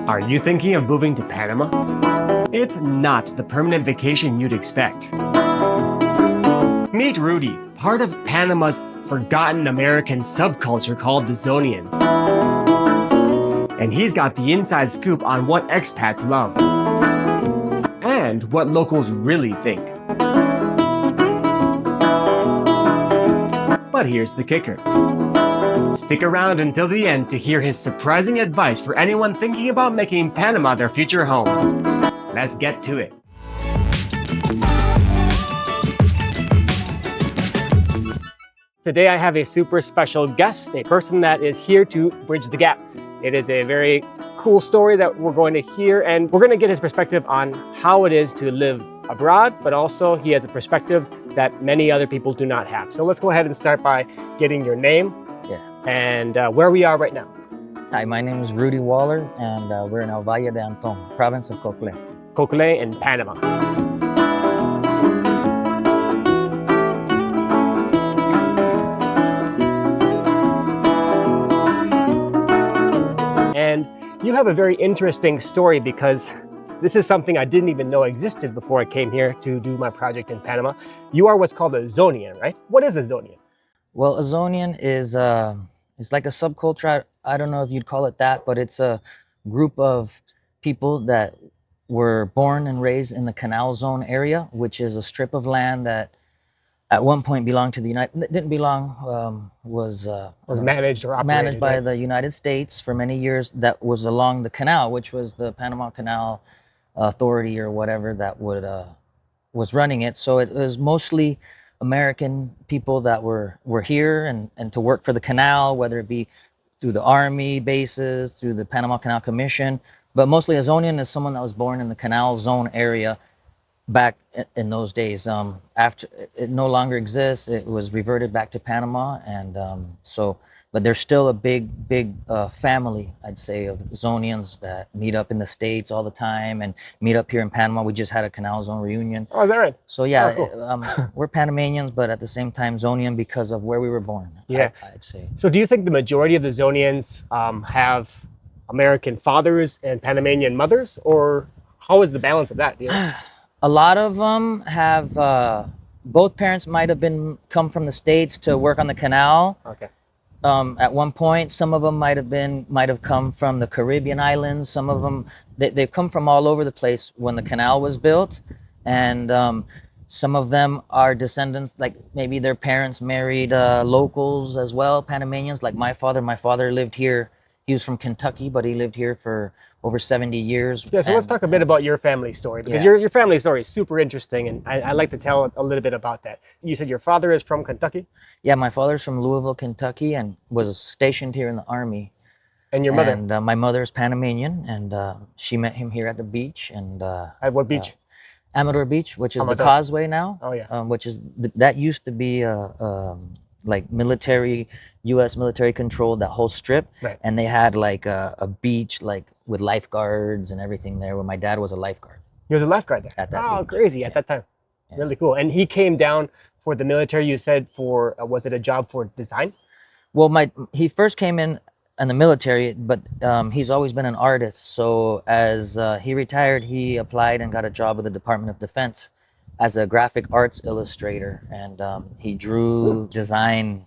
Are you thinking of moving to Panama? It's not the permanent vacation you'd expect. Meet Rudy, part of Panama's forgotten American subculture called the Zonians. And he's got the inside scoop on what expats love and what locals really think. But here's the kicker. Stick around until the end to hear his surprising advice for anyone thinking about making Panama their future home. Let's get to it. Today I have a super special guest, a person that is here to bridge the gap. It is a very cool story that we're going to hear, and we're going to get his perspective on how it is to live abroad, but also he has a perspective that many other people do not have. So let's go ahead and start by getting your name and where we are right now. Hi, my name is Rudy Waller, and we're in El Valle de Anton, province of Cocle. Cocle in Panama. And you have a very interesting story because this is something I didn't even know existed before I came here to do my project in Panama. You are what's called a Zonian, right? What is a Zonian? Well, a Zonian is it's like a subculture. I don't know if you'd call it that, but it's a group of people that were born and raised in the Canal Zone area, which is a strip of land that at one point belonged to the didn't belong, was managed or operated, managed by the United States for many years. That was along the canal, which was the Panama Canal Authority or whatever that was running it. So it was mostly American people that were here and to work for the canal, whether it be through the army bases, through the Panama Canal Commission. But mostly a Zonian is someone that was born in the Canal Zone area back in those days. After it no longer exists, it was reverted back to Panama, and but there's still a big family, I'd say, of Zonians that meet up in the States all the time and meet up here in Panama. We just had a Canal Zone reunion. Oh, is that right? So yeah, cool. We're Panamanians, but at the same time Zonian because of where we were born. Yeah, I'd say. So do you think the majority of the Zonians have American fathers and Panamanian mothers, or how is the balance of that? Do you know? A lot of them have both parents might have come from the States to work on the canal. Okay. At one point, some of them might have come from the Caribbean islands. Some of them they've come from all over the place when the canal was built, and some of them are descendants, like maybe their parents married locals as well, Panamanians. Like my father lived here. He was from Kentucky, but he lived here for over 70 years. Yeah, so let's talk a bit about your family story, because your family story is super interesting, and I'd like to tell a little bit about that. You said your father is from Kentucky? Yeah, my father's from Louisville, Kentucky, and was stationed here in the Army. And your mother? And my mother is Panamanian, and she met him here at the beach. And at what beach? Amador Beach, which is Amador. the causeway now. Oh, yeah. Which is that used to be like military, U.S. military controlled that whole strip, right. And they had like a beach like with lifeguards and everything there. Where my dad was a lifeguard. He was a lifeguard there. At that beach. Crazy at that time. Yeah. Really cool. And he came down for the military. You said for was it a job for design? Well, he first came in the military, but he's always been an artist. So as he retired, he applied and got a job with the Department of Defense as a graphic arts illustrator, and he drew design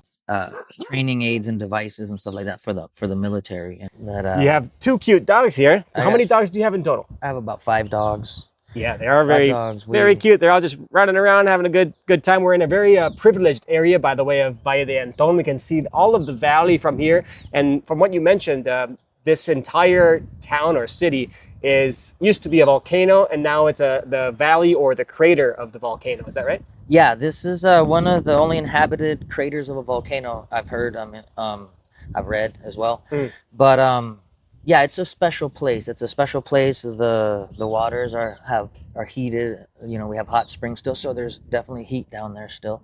training aids and devices and stuff like that for the military. And that, you have two cute dogs here. How many dogs do you have in total? I have about 5 dogs. Yeah, they are very cute. They're all just running around having a good time. We're in a very privileged area, by the way, of Valle de Anton. We can see all of the valley from here, and from what you mentioned, this entire town or city used to be a volcano, and now it's the valley or the crater of the volcano. Is that right? Yeah, this is one of the only inhabited craters of a volcano I've heard. I've read as well. But yeah, it's a special place. It's a special place. The waters are heated. You know, we have hot springs still, so there's definitely heat down there still.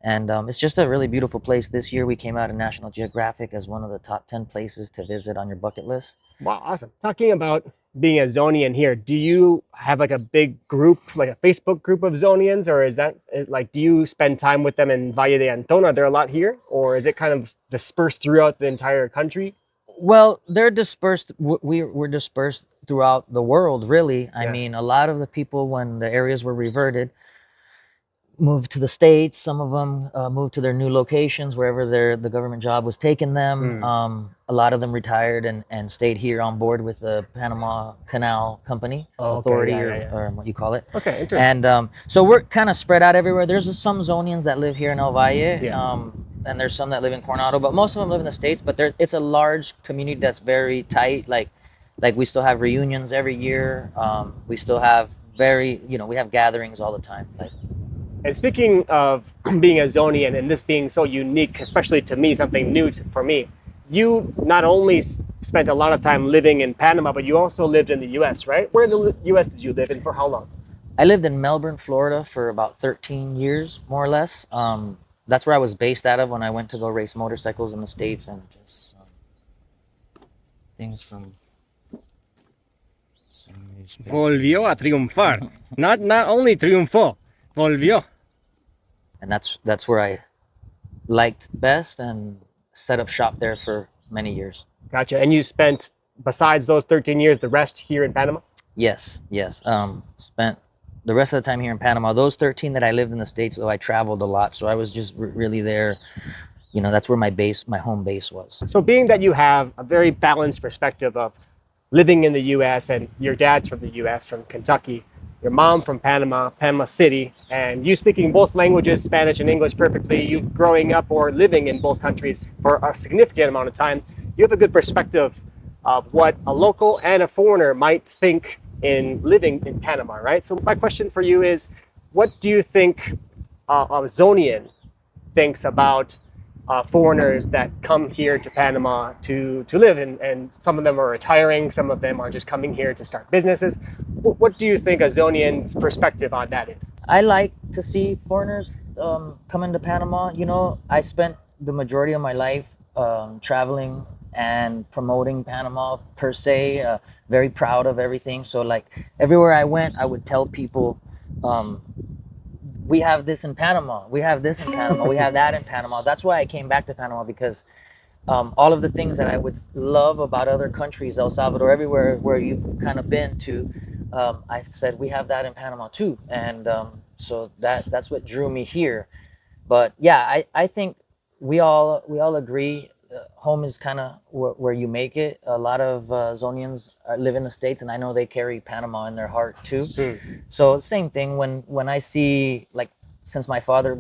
And it's just a really beautiful place. This year we came out in National Geographic as one of the top 10 places to visit on your bucket list. Wow, awesome. Talking about being a Zonian here, do you have like a big group, like a Facebook group of Zonians, or is that like, do you spend time with them in Valle de Anton? Are there a lot here, or is it kind of dispersed throughout the entire country? Well, they're dispersed. We're dispersed throughout the world, really. I Yeah. mean, a lot of the people, when the areas were reverted, moved to the States. Some of them moved to their new locations, wherever the government job was taking them. Mm. A lot of them retired and stayed here on board with the Panama Canal Company Oh, okay. Authority, Yeah, yeah, yeah. or what you call it. Okay, interesting. And so we're kind of spread out everywhere. There's some Zonians that live here in El Valle, Yeah. and there's some that live in Coronado, but most of them live in the States. But it's a large community that's very tight. Like we still have reunions every year. We still have we have gatherings all the time. Like, And speaking of being a Zonian and this being so unique, especially to me, something new for me, you not only spent a lot of time living in Panama, but you also lived in the US, right? Where in the US did you live and for how long? I lived in Melbourne, Florida for about 13 years, more or less. That's where I was based out of when I went to go race motorcycles in the States, and just things from some newspaper. Volvió a triunfar. Not only triunfó, volvió. And that's where I liked best and set up shop there for many years. Gotcha. And you spent, besides those 13 years, the rest here in Panama? Yes. Spent the rest of the time here in Panama. Those 13 that I lived in the States, though, I traveled a lot, so I was just really there. That's where my home base was. So being that you have a very balanced perspective of living in the US and your dad's from the US, from Kentucky, your mom from Panama, Panama City, and you speaking both languages, Spanish and English perfectly, you growing up or living in both countries for a significant amount of time, you have a good perspective of what a local and a foreigner might think in living in Panama, right? So my question for you is, what do you think a Zonian thinks about foreigners that come here to Panama to live, and some of them are retiring, some of them are just coming here to start businesses. What do you think a Zonian's perspective on that is? I like to see foreigners come into Panama. I spent the majority of my life traveling and promoting Panama per se. Very proud of everything. So like everywhere I went, I would tell people, we have this in Panama, we have this in Panama, we have that in Panama. That's why I came back to Panama, because all of the things that I would love about other countries, El Salvador, everywhere where you've kind of been to, I said we have that in Panama too. And so that's what drew me here. But yeah, I think we all agree, home is kind of where you make it. A lot of Zonians live in the States, and I know they carry Panama in their heart too. So same thing when I see, like, since my father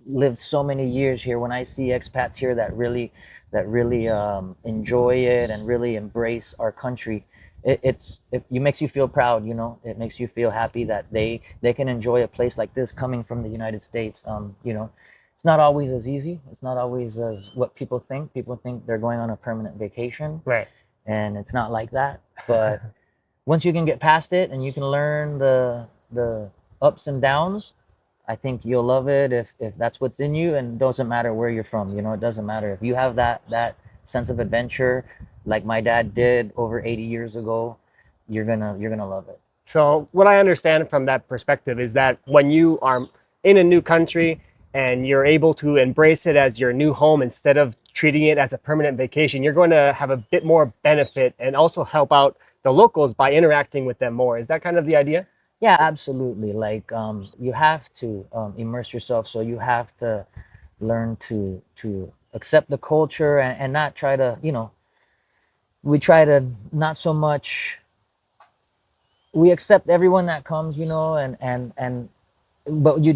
lived so many years here, when I see expats here that really enjoy it and really embrace our country, it makes you feel proud. It makes you feel happy that they can enjoy a place like this coming from the United States. It's not always as easy. It's not always as what people think. People think they're going on a permanent vacation, Right. and it's not like that. But once you can get past it and you can learn the ups and downs, I think you'll love it if that's what's in you. And it doesn't matter where you're from. It doesn't matter if you have that sense of adventure, like my dad did over 80 years ago. You're gonna love it. So what I understand from that perspective is that when you are in a new country and you're able to embrace it as your new home instead of treating it as a permanent vacation, you're going to have a bit more benefit and also help out the locals by interacting with them more. Is that kind of the idea? Yeah, absolutely. Like, you have to immerse yourself. So you have to learn to accept the culture, and not try to, we try to not so much, we accept everyone that comes, and but you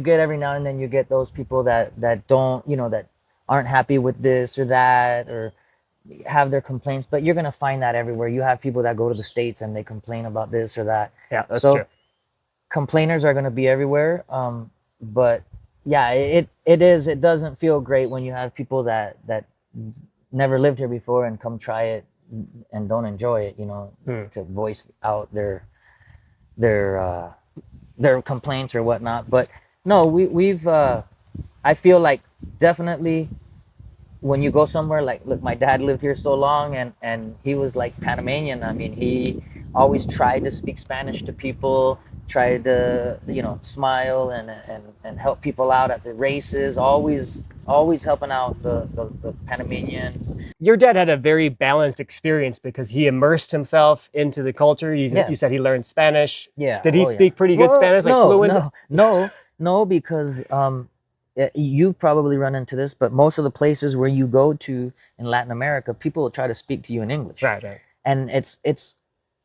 get every now and then you get those people that don't, that aren't happy with this or that, or have their complaints. But you're gonna find that everywhere. You have people that go to the States and they complain about this or that. Yeah, that's so true. Complainers are gonna be everywhere. But yeah, it doesn't feel great when you have people that never lived here before and come try it and don't enjoy it, to voice out their complaints or whatnot. But no, we've I feel like definitely when you go somewhere, like, look, my dad lived here so long, and he was like Panamanian. I mean, he always tried to speak Spanish to people, try to, you know, smile and help people out at the races. Always helping out the Panamanians. Your dad had a very balanced experience because he immersed himself into the culture. Yeah. You said he learned Spanish. Yeah. Did he Oh, speak yeah. pretty good Well, Spanish, like no, fluent? no, because you've probably run into this, but most of the places where you go to in Latin America, people will try to speak to you in English. Right, right. And it's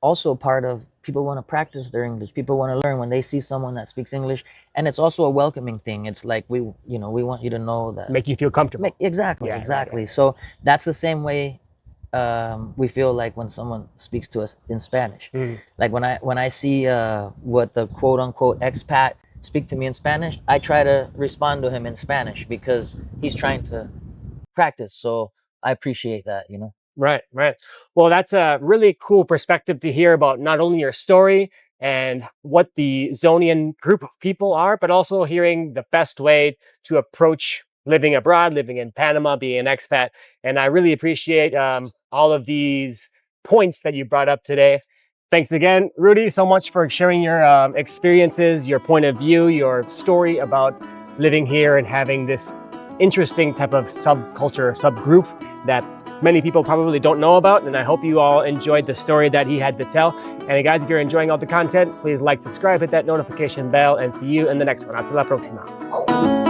also part of, people want to practice their English. People want to learn when they see someone that speaks English, and it's also a welcoming thing. It's like, we want you to know that, Make you feel comfortable. exactly, Yeah, exactly. right. So that's the same way we feel like when someone speaks to us in Spanish. Mm. Like when I see what the quote unquote expat speak to me in Spanish, I try to respond to him in Spanish because he's trying to practice. So I appreciate that, you know. Right, right. Well, that's a really cool perspective to hear about not only your story and what the Zonian group of people are, but also hearing the best way to approach living abroad, living in Panama, being an expat. And I really appreciate all of these points that you brought up today. Thanks again, Rudy, so much for sharing your experiences, your point of view, your story about living here and having this interesting type of subculture, subgroup that many people probably don't know about, and I hope you all enjoyed the story that he had to tell. And guys, if you're enjoying all the content, please like, subscribe, hit that notification bell, and see you in the next one. Hasta la próxima.